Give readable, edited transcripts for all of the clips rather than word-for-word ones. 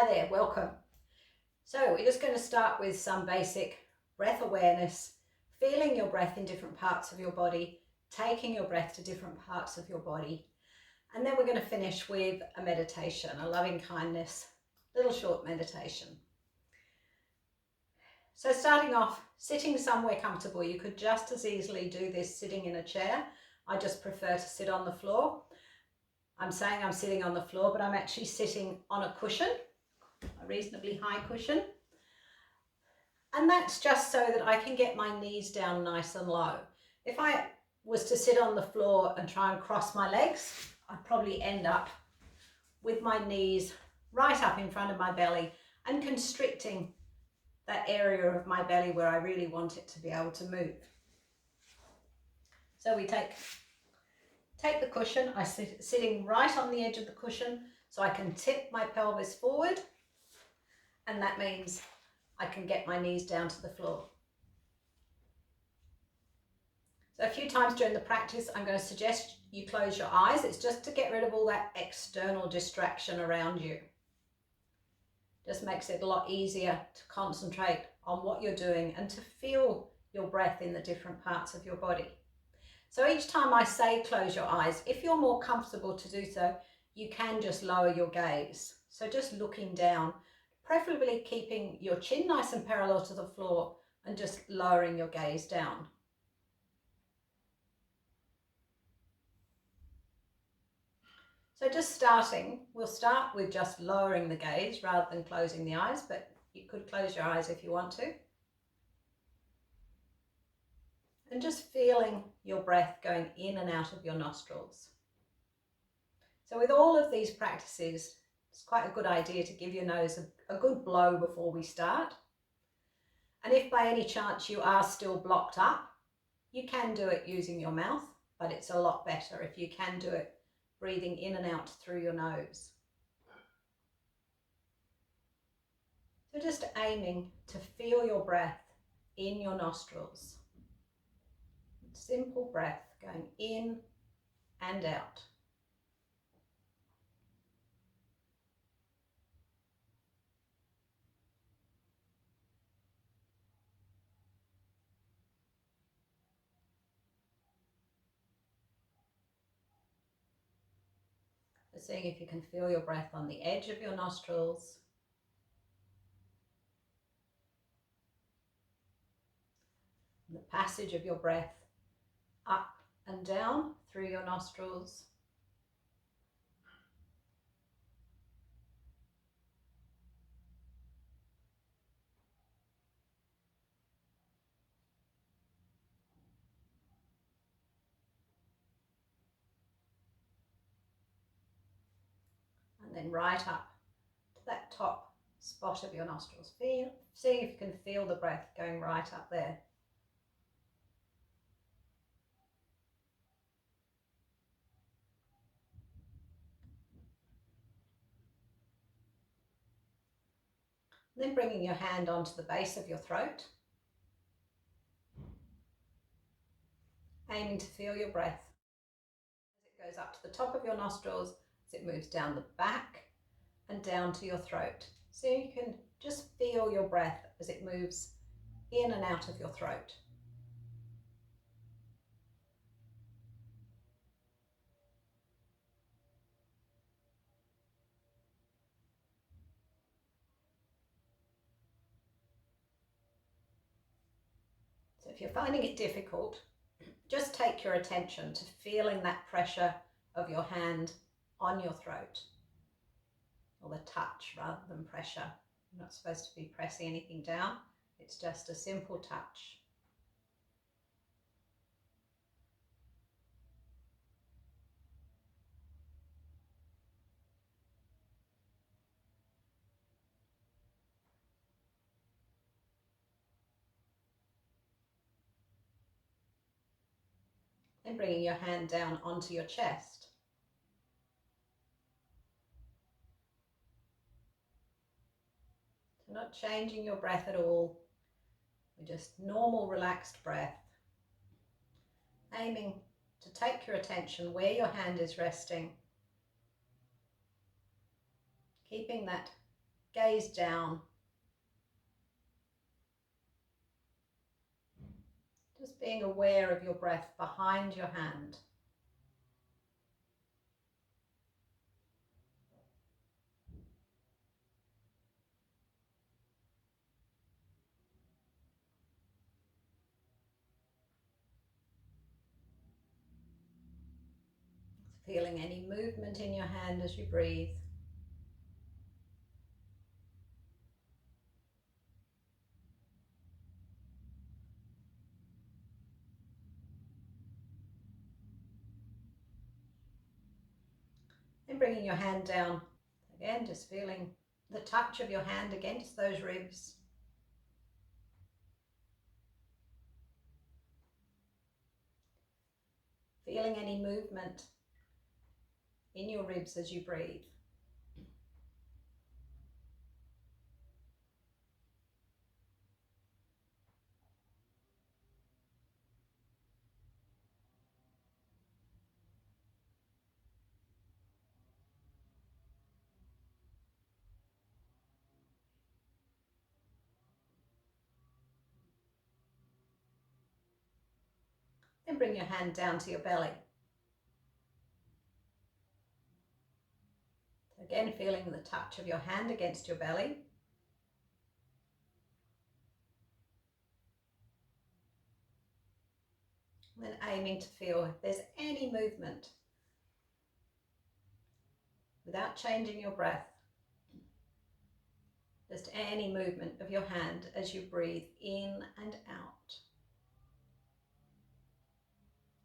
Hi there, welcome. So we're just going to start with some basic breath awareness, feeling your breath in different parts of your body, taking your breath to different parts of your body. And then we're going to finish with a meditation, a loving kindness, little short meditation. So starting off, sitting somewhere comfortable. You could just as easily do this sitting in a chair. I just prefer to sit on the floor. I'm saying I'm sitting on the floor, but I'm actually sitting on a cushion, a reasonably high cushion. And that's just so that I can get my knees down nice and low. If I was to sit on the floor and try and cross my legs, I'd probably end up with my knees right up in front of my belly and constricting that area of my belly where I really want it to be able to move. So we take the cushion. I'm sitting right on the edge of the cushion so I can tip my pelvis forward, and that means I can get my knees down to the floor. So a few times during the practice, I'm going to suggest you close your eyes. It's just to get rid of all that external distraction around you. Just makes it a lot easier to concentrate on what you're doing and to feel your breath in the different parts of your body. So each time I say close your eyes, if you're more comfortable to do so, you can just lower your gaze. So just looking down, preferably keeping your chin nice and parallel to the floor and just lowering your gaze down. So just starting, we'll start with just lowering the gaze rather than closing the eyes, but you could close your eyes if you want to. And just feeling your breath going in and out of your nostrils. So with all of these practices, it's quite a good idea to give your nose a good blow before we start. And if by any chance you are still blocked up, you can do it using your mouth, but it's a lot better if you can do it breathing in and out through your nose. So just aiming to feel your breath in your nostrils. Simple breath going in and out. So seeing if you can feel your breath on the edge of your nostrils. The passage of your breath up and down through your nostrils. And then right up to that top spot of your nostrils. Seeing if you can feel the breath going right up there. And then bringing your hand onto the base of your throat. Aiming to feel your breath as it goes up to the top of your nostrils, as it moves down the back and down to your throat. So you can just feel your breath as it moves in and out of your throat. So if you're finding it difficult, just take your attention to feeling that pressure of your hand on your throat, or the touch rather than pressure. You're not supposed to be pressing anything down. It's just a simple touch. Then bringing your hand down onto your chest. So not changing your breath at all. Just normal relaxed breath. Aiming to take your attention where your hand is resting. Keeping that gaze down. Just being aware of your breath behind your hand. Feeling any movement in your hand as you breathe. Then bringing your hand down. Again, just feeling the touch of your hand against those ribs. Feeling any movement in your ribs as you breathe. Then bring your hand down to your belly. Again, feeling the touch of your hand against your belly. Then aiming to feel if there's any movement without changing your breath. Just any movement of your hand as you breathe in and out.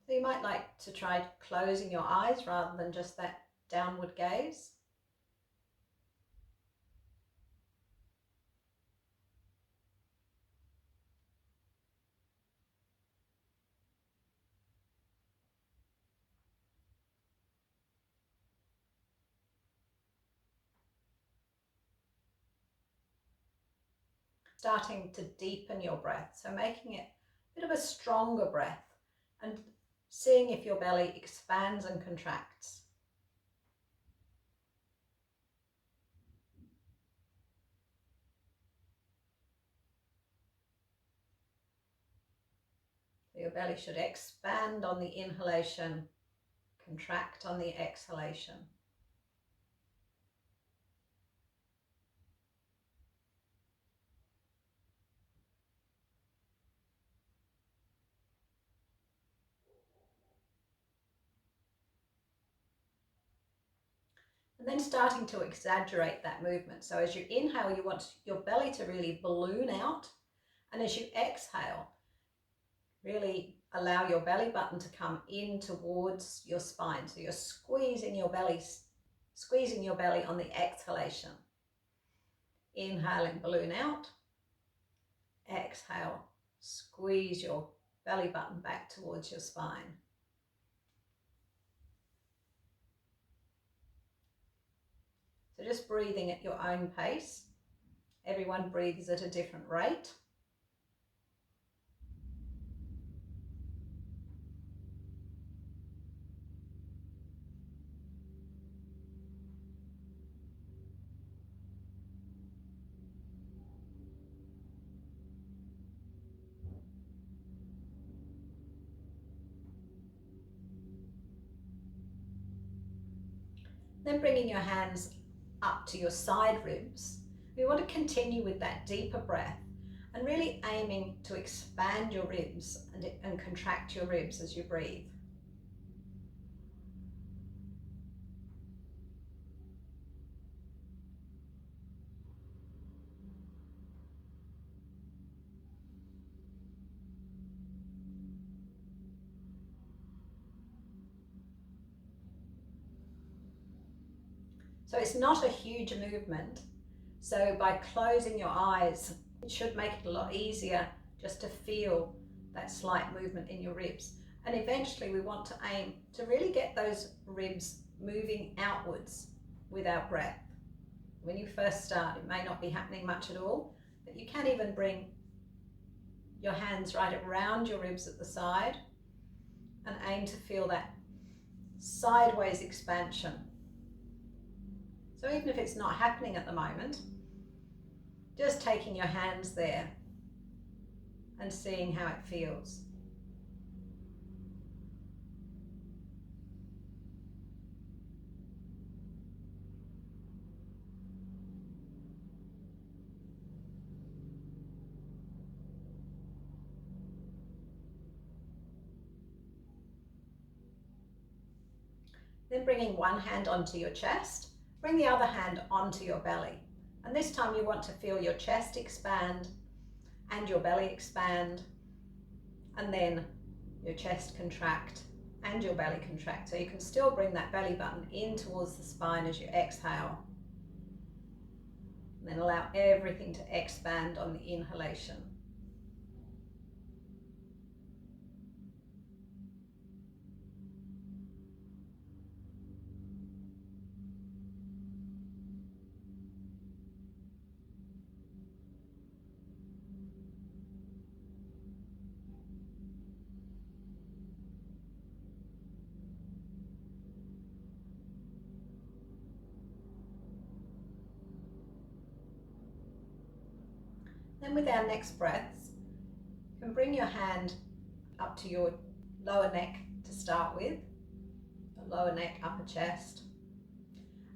So you might like to try closing your eyes rather than just that downward gaze. Starting to deepen your breath, so making it a bit of a stronger breath and seeing if your belly expands and contracts. Your belly should expand on the inhalation, contract on the exhalation. And then starting to exaggerate that movement. So as you inhale, you want your belly to really balloon out. And as you exhale, really allow your belly button to come in towards your spine. So you're squeezing your belly on the exhalation. Inhaling, balloon out. Exhale, squeeze your belly button back towards your spine. So just breathing at your own pace. Everyone breathes at a different rate. Then bringing your hands up to your side ribs. We want to continue with that deeper breath and really aiming to expand your ribs and contract your ribs as you breathe. So it's not a huge movement. So by closing your eyes, it should make it a lot easier just to feel that slight movement in your ribs. And eventually we want to aim to really get those ribs moving outwards with our breath. When you first start, it may not be happening much at all, but you can even bring your hands right around your ribs at the side and aim to feel that sideways expansion. So even if it's not happening at the moment, Just taking your hands there and seeing how it feels. Then bringing one hand onto your chest, bring the other hand onto your belly. And this time you want to feel your chest expand and your belly expand, and then your chest contract and your belly contract. So you can still bring that belly button in towards the spine as you exhale. And then allow everything to expand on the inhalation. Then with our next breaths, you can bring your hand up to your lower neck to start with, the lower neck, upper chest.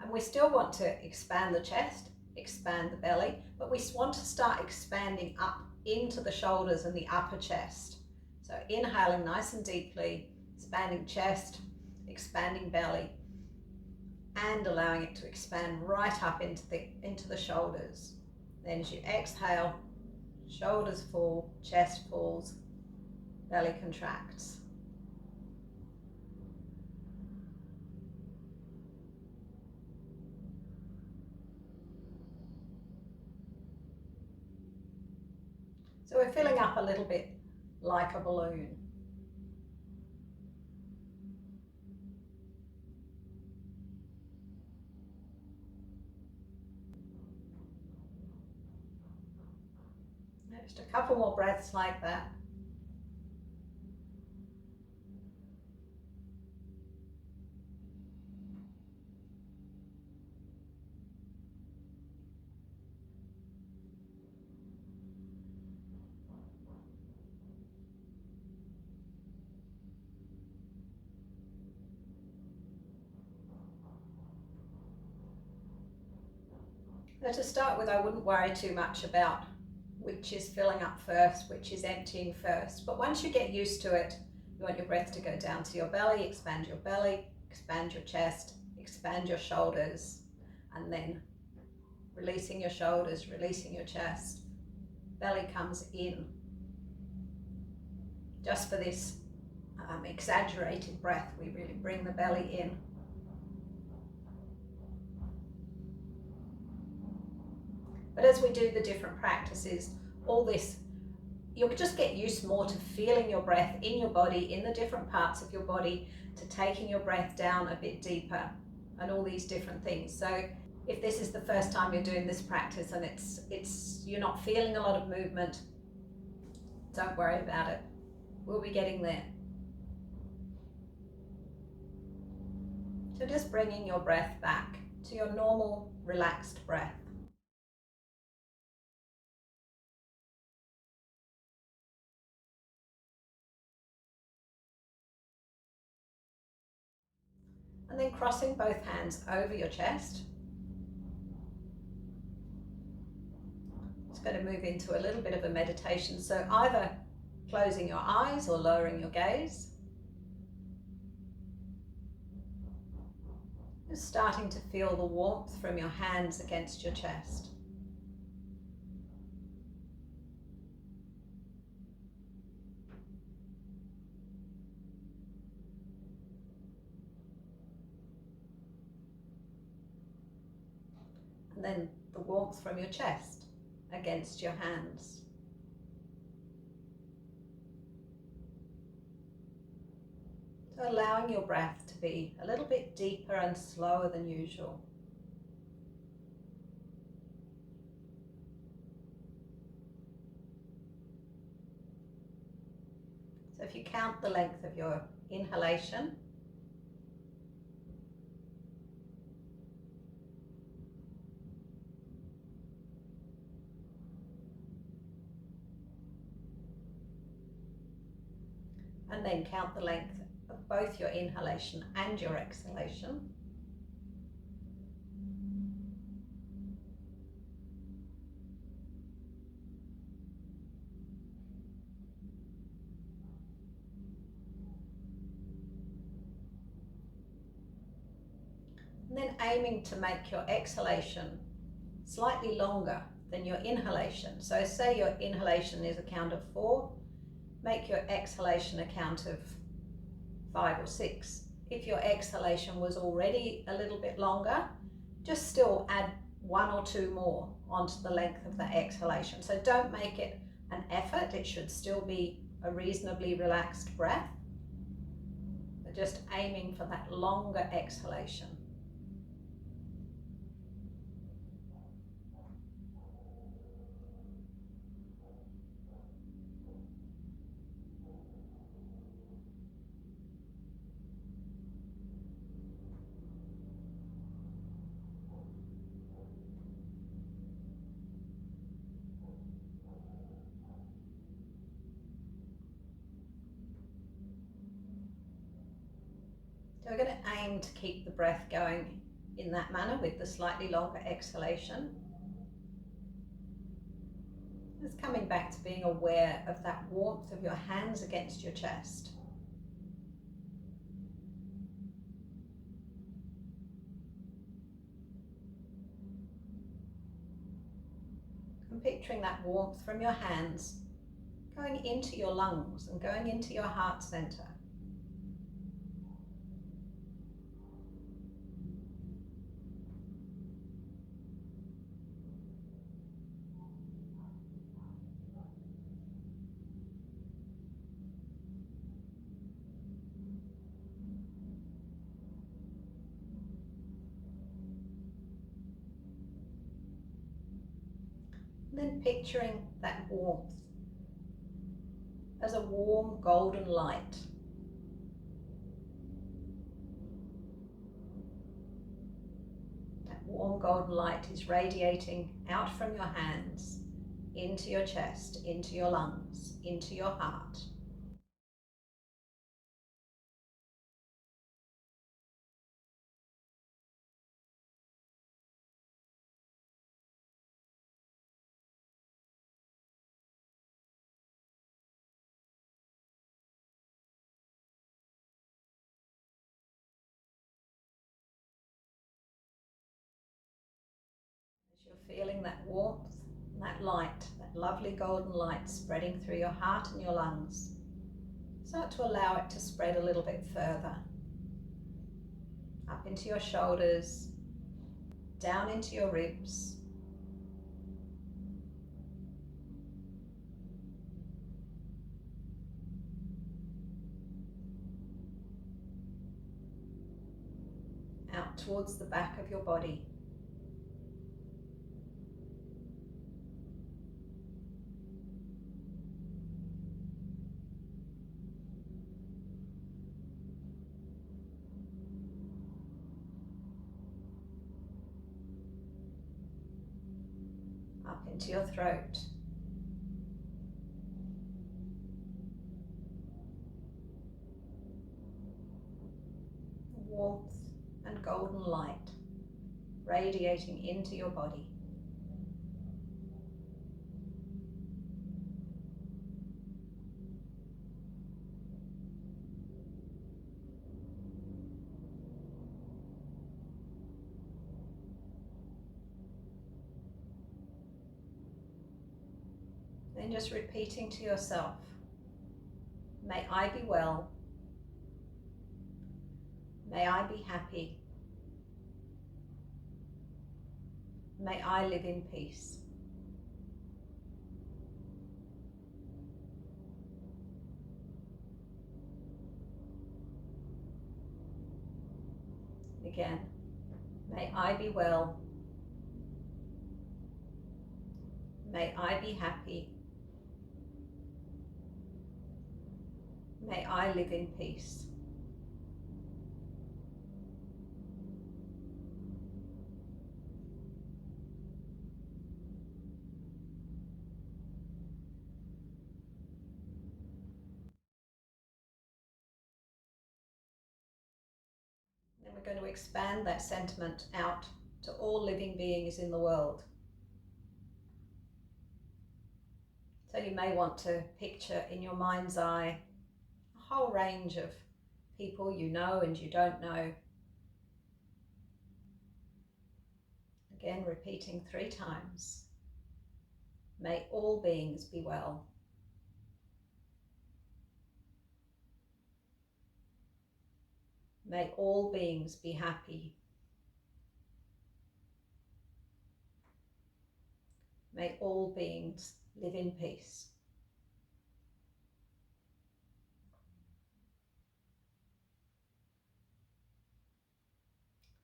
And we still want to expand the chest, expand the belly, but we want to start expanding up into the shoulders and the upper chest. So inhaling nice and deeply, expanding chest, expanding belly, and allowing it to expand right up into the shoulders. Then as you exhale, shoulders fall, chest falls, belly contracts. So we're filling up a little bit like a balloon. Just a couple more breaths like that. Now to start with, I wouldn't worry too much about which is filling up first, which is emptying first. But once you get used to it, you want your breath to go down to your belly, expand your chest, expand your shoulders, and then releasing your shoulders, releasing your chest. Belly comes in. Just for this exaggerated breath, we really bring the belly in. But as we do the different practices, all this, you'll just get used more to feeling your breath in your body, in the different parts of your body, to taking your breath down a bit deeper, and all these different things. So if this is the first time you're doing this practice and you're not feeling a lot of movement, don't worry about it. We'll be getting there. So just bringing your breath back to your normal, relaxed breath. And then crossing both hands over your chest. It's going to move into a little bit of a meditation. So either closing your eyes or lowering your gaze. Just starting to feel the warmth from your hands against your chest. And then the warmth from your chest against your hands. So allowing your breath to be a little bit deeper and slower than usual. So if you count the length of your inhalation, and then count the length of both your inhalation and your exhalation. And then aiming to make your exhalation slightly longer than your inhalation. So say your inhalation is a count of 4, make your exhalation a count of 5 or 6. If your exhalation was already a little bit longer, just still add 1 or 2 more onto the length of the exhalation. So don't make it an effort, it should still be a reasonably relaxed breath, but just aiming for that longer exhalation. So we're going to aim to keep the breath going in that manner with the slightly longer exhalation. Just coming back to being aware of that warmth of your hands against your chest. And picturing that warmth from your hands going into your lungs and going into your heart center. And then picturing that warmth as a warm golden light. That warm golden light is radiating out from your hands into your chest, into your lungs, into your heart. As you're feeling that warmth, that light, that lovely golden light spreading through your heart and your lungs, start to allow it to spread a little bit further. Up into your shoulders, down into your ribs, out towards the back of your body. Up into your throat. Warmth and golden light radiating into your body. Then just repeating to yourself, may I be well, may I be happy, may I live in peace. Again, may I be well, may I be happy, may I live in peace. going to expand that sentiment out to all living beings in the world. So you may want to picture in your mind's eye a whole range of people you know and you don't know. Again, repeating 3 times. May all beings be well. May all beings be happy. May all beings live in peace.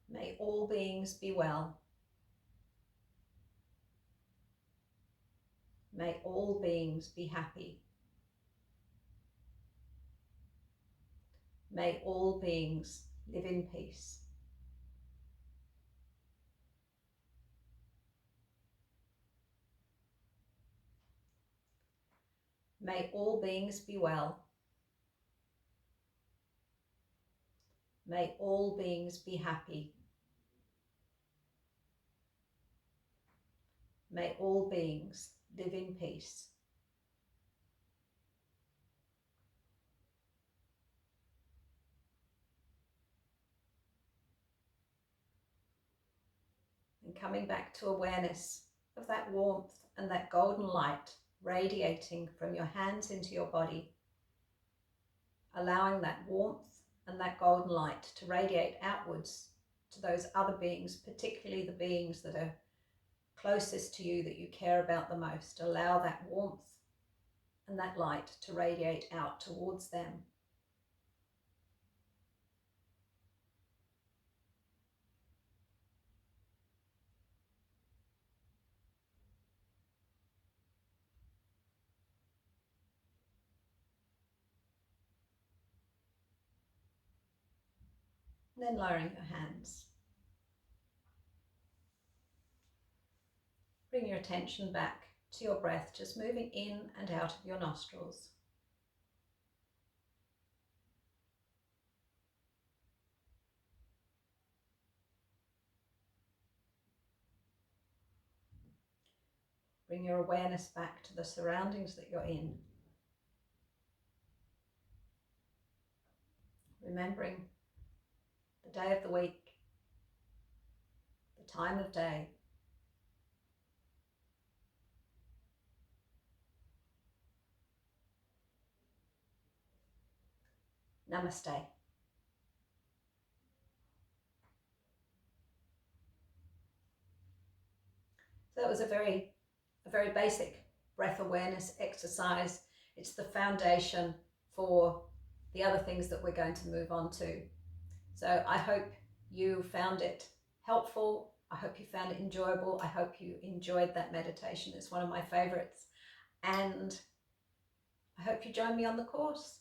May all beings be well. May all beings be happy. May all beings live in peace. May all beings be well. May all beings be happy. May all beings live in peace. And coming back to awareness of that warmth and that golden light radiating from your hands into your body, allowing that warmth and that golden light to radiate outwards to those other beings, particularly the beings that are closest to you, that you care about the most. Allow that warmth and that light to radiate out towards them. And then lowering your hands. Bring your attention back to your breath, just moving in and out of your nostrils. Bring your awareness back to the surroundings that you're in. Remembering the day of the week, the time of day. Namaste. So that was a very basic breath awareness exercise. It's the foundation for the other things that we're going to move on to. So I hope you found it helpful. I hope you found it enjoyable. I hope you enjoyed that meditation. It's one of my favorites. And I hope you join me on the course.